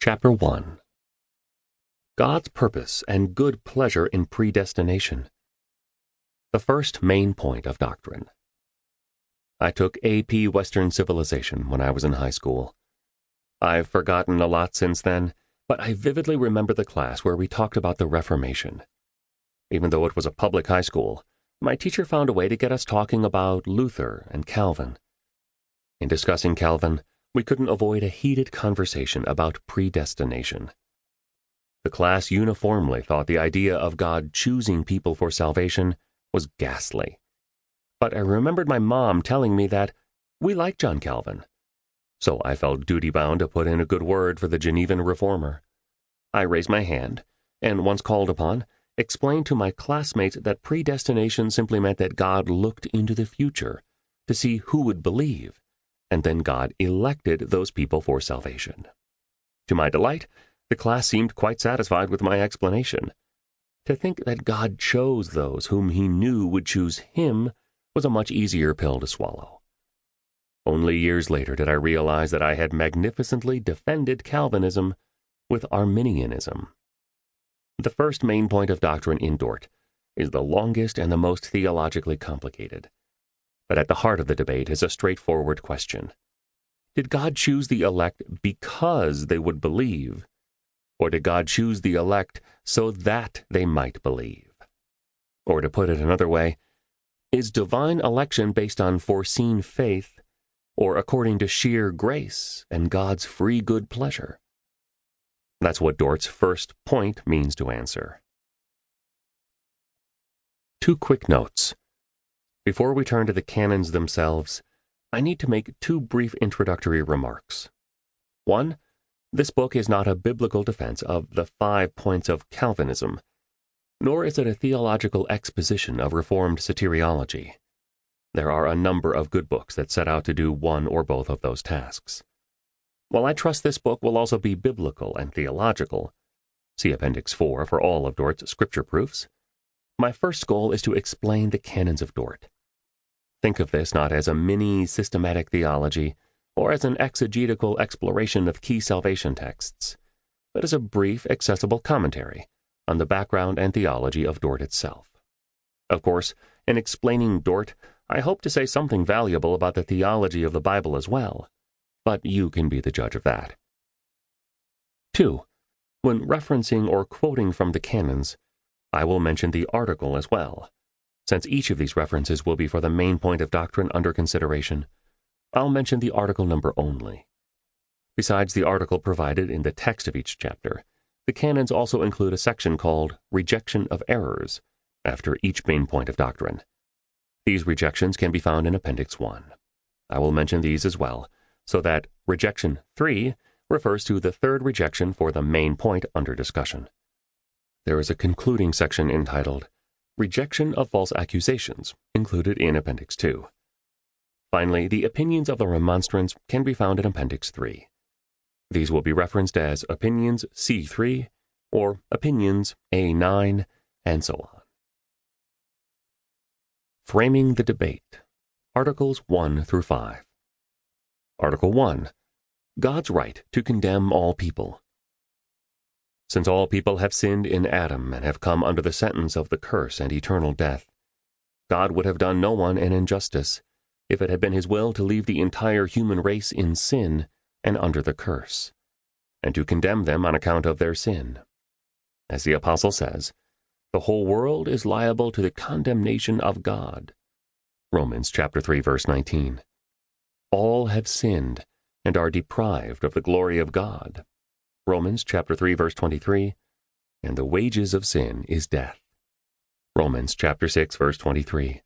Chapter 1. God's Purpose and Good Pleasure in Predestination. The first main point of doctrine. I took AP Western Civilization when I was in high school. I've forgotten a lot since then, but I vividly remember the class where we talked about the Reformation. Even though it was a public high school, my teacher found a way to get us talking about Luther and Calvin. In discussing Calvin, we couldn't avoid a heated conversation about predestination. The class uniformly thought the idea of God choosing people for salvation was ghastly. But I remembered my mom telling me that we liked John Calvin. So I felt duty-bound to put in a good word for the Genevan reformer. I raised my hand, and once called upon, explained to my classmates that predestination simply meant that God looked into the future to see who would believe, and then God elected those people for salvation. To my delight, the class seemed quite satisfied with my explanation. To think that God chose those whom he knew would choose him was a much easier pill to swallow. Only years later did I realize that I had magnificently defended Calvinism with Arminianism. The first main point of doctrine in Dort is the longest and the most theologically complicated. But at the heart of the debate is a straightforward question. Did God choose the elect because they would believe, or did God choose the elect so that they might believe? Or to put it another way, is divine election based on foreseen faith, or according to sheer grace and God's free good pleasure? That's what Dort's first point means to answer. 2 quick notes. Before we turn to the canons themselves, I need to make 2 brief introductory remarks. 1, this book is not a biblical defense of the 5 points of Calvinism, nor is it a theological exposition of Reformed soteriology. There are a number of good books that set out to do one or both of those tasks. While I trust this book will also be biblical and theological, see Appendix 4 for all of Dort's scripture proofs, my first goal is to explain the Canons of Dort. Think of this not as a mini-systematic theology or as an exegetical exploration of key salvation texts, but as a brief, accessible commentary on the background and theology of Dort itself. Of course, in explaining Dort, I hope to say something valuable about the theology of the Bible as well, but you can be the judge of that. 2. When referencing or quoting from the canons, I will mention the article as well. Since each of these references will be for the main point of doctrine under consideration, I'll mention the article number only. Besides the article provided in the text of each chapter, the canons also include a section called Rejection of Errors after each main point of doctrine. These rejections can be found in Appendix 1. I will mention these as well, so that Rejection 3 refers to the third rejection for the main point under discussion. There is a concluding section entitled Rejection of False Accusations, included in Appendix 2. Finally, the opinions of the remonstrants can be found in Appendix 3. These will be referenced as Opinions C3 or Opinions A9, and so on. Framing the Debate. Articles 1 through 5. Article 1. God's right to condemn all people. Since all people have sinned in Adam and have come under the sentence of the curse and eternal death, God would have done no one an injustice if it had been his will to leave the entire human race in sin and under the curse, and to condemn them on account of their sin. As the Apostle says, the whole world is liable to the condemnation of God. Romans chapter 3, verse 19. All have sinned and are deprived of the glory of God. Romans chapter 3, verse 23, and the wages of sin is death. Romans chapter 6, verse 23.